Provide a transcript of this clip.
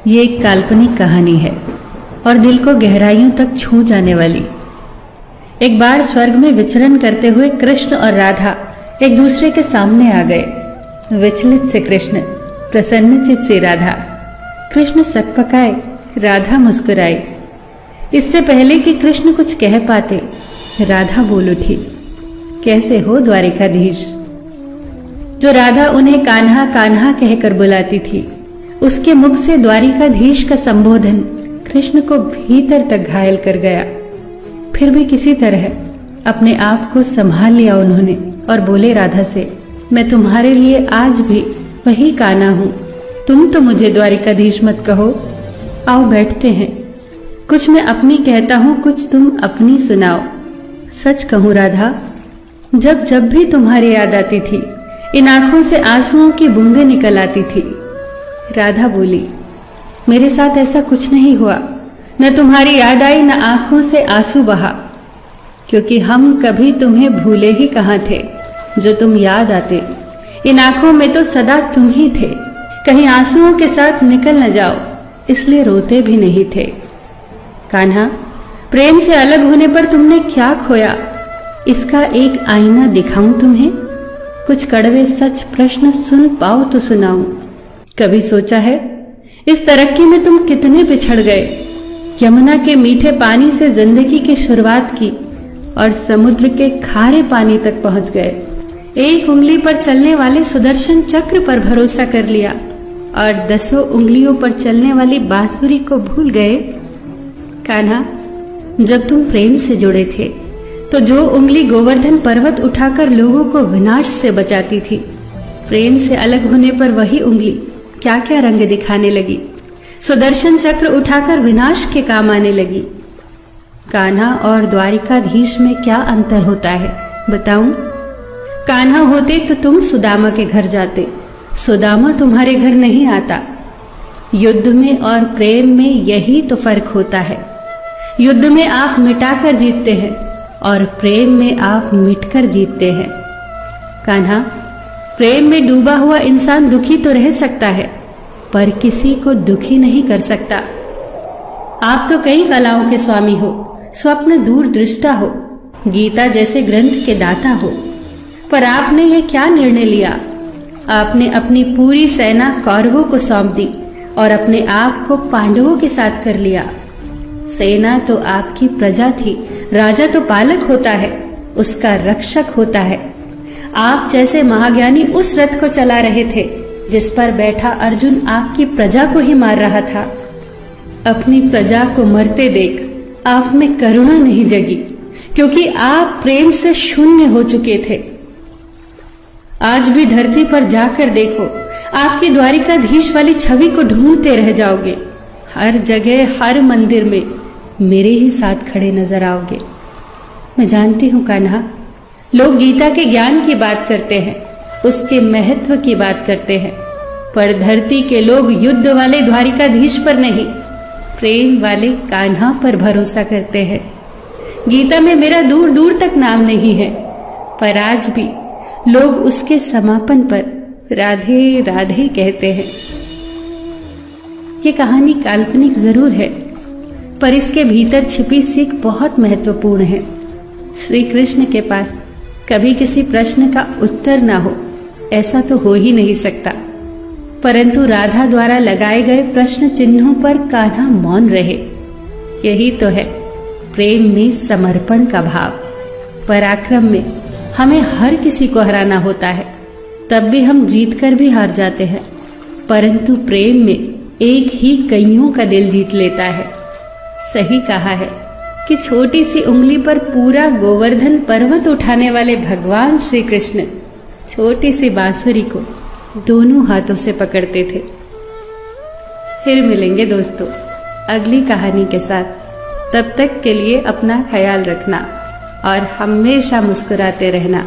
ये एक काल्पनिक कहानी है और दिल को गहराइयों तक छू जाने वाली। एक बार स्वर्ग में विचरण करते हुए कृष्ण और राधा एक दूसरे के सामने आ गए। विचलित से कृष्ण, प्रसन्नचित से राधा। कृष्ण सकपकाए, राधा मुस्कुराई। इससे पहले कि कृष्ण कुछ कह पाते, राधा बोल उठी, कैसे हो द्वारिकाधीश। जो राधा उन्हें कान्हा कान्हा कहकर बुलाती थी, उसके मुख से द्वारिकाधीश का संबोधन कृष्ण को भीतर तक घायल कर गया। फिर भी किसी तरह अपने आप को संभाल लिया उन्होंने और बोले राधा से, मैं तुम्हारे लिए आज भी वही कान्हा हूं। तुम तो मुझे द्वारिकाधीश मत कहो। आओ बैठते हैं। कुछ मैं अपनी कहता हूं, कुछ तुम अपनी सुनाओ। सच कहूं राधा, जब जब भी तुम्हारी याद आती थी, इन आंखों से आंसुओं की बूंदें निकल आती थी। राधा बोली, मेरे साथ ऐसा कुछ नहीं हुआ। न तुम्हारी याद आई, न आंखों से आंसू बहा, क्योंकि हम कभी तुम्हें भूले ही कहाँ थे। जो तुम याद आते, इन आंखों में तो सदा तुम ही थे। कहीं आंसुओं के साथ निकल न जाओ, इसलिए रोते भी नहीं थे। कान्हा, प्रेम से अलग होने पर तुमने क्या खोया, इसका एक आईना दिखाऊं तुम्हें। कुछ कड़वे सच प्रश्न सुन पाओ तो सुनाऊं। कभी सोचा है इस तरक्की में तुम कितने पिछड़ गए। यमुना के मीठे पानी से जिंदगी की शुरुआत की और समुद्र के खारे पानी तक पहुंच गए। एक उंगली पर चलने वाले सुदर्शन चक्र पर भरोसा कर लिया और 10 उंगलियों पर चलने वाली बांसुरी को भूल गए। कान्हा, जब तुम प्रेम से जुड़े थे तो जो उंगली गोवर्धन पर्वत उठाकर लोगों को विनाश से बचाती थी, प्रेम से अलग होने पर वही उंगली क्या क्या रंग दिखाने लगी। सुदर्शन चक्र उठाकर विनाश के काम आने लगी। कान्हा और द्वारिकाधीश में क्या अंतर होता है बताऊं? कान्हा होते तो तुम सुदामा के घर जाते, सुदामा तुम्हारे घर नहीं आता। युद्ध में और प्रेम में यही तो फर्क होता है। युद्ध में आप मिटाकर जीतते हैं और प्रेम में आप मिटकर जीतते हैं। कान्हा, प्रेम में डूबा हुआ इंसान दुखी तो रह सकता है, पर किसी को दुखी नहीं कर सकता। आप तो कई कलाओं के स्वामी हो, स्वप्न दूरदृष्टा हो, गीता जैसे ग्रंथ के दाता हो, पर आपने ये क्या निर्णय लिया? आपने अपनी पूरी सेना कौरवों को सौंप दी और अपने आप को पांडवों के साथ कर लिया। सेना तो आपकी प्रजा थी, राजा तो पालक होता है, उसका रक्षक होता है। आप जैसे महाज्ञानी उस रथ को चला रहे थे जिस पर बैठा अर्जुन आपकी प्रजा को ही मार रहा था। अपनी प्रजा को मरते देख आप में करुणा नहीं जगी, क्योंकि आप प्रेम से शून्य हो चुके थे। आज भी धरती पर जाकर देखो, आपकी द्वारिकाधीश वाली छवि को ढूंढते रह जाओगे। हर जगह, हर मंदिर में मेरे ही साथ खड़े नजर आओगे। मैं जानती हूं कान्हा, लोग गीता के ज्ञान की बात करते हैं, उसके महत्व की बात करते हैं, पर धरती के लोग युद्ध वाले द्वारिकाधीश पर नहीं, प्रेम वाले कान्हा पर भरोसा करते हैं। गीता में मेरा दूर दूर तक नाम नहीं है, पर आज भी लोग उसके समापन पर राधे राधे कहते हैं। ये कहानी काल्पनिक जरूर है, पर इसके भीतर छिपी सीख बहुत महत्वपूर्ण है। श्री कृष्ण के पास कभी किसी प्रश्न का उत्तर ना हो, ऐसा तो हो ही नहीं सकता, परंतु राधा द्वारा लगाए गए प्रश्न चिन्हों पर कान्हा मौन रहे। यही तो है प्रेम में समर्पण का भाव। पराक्रम में हमें हर किसी को हराना होता है, तब भी हम जीतकर भी हार जाते हैं, परंतु प्रेम में एक ही कईयों का दिल जीत लेता है। सही कहा है कि छोटी सी उंगली पर पूरा गोवर्धन पर्वत उठाने वाले भगवान श्री कृष्ण छोटी सी बांसुरी को दोनों हाथों से पकड़ते थे। फिर मिलेंगे दोस्तों अगली कहानी के साथ। तब तक के लिए अपना ख्याल रखना और हमेशा मुस्कुराते रहना।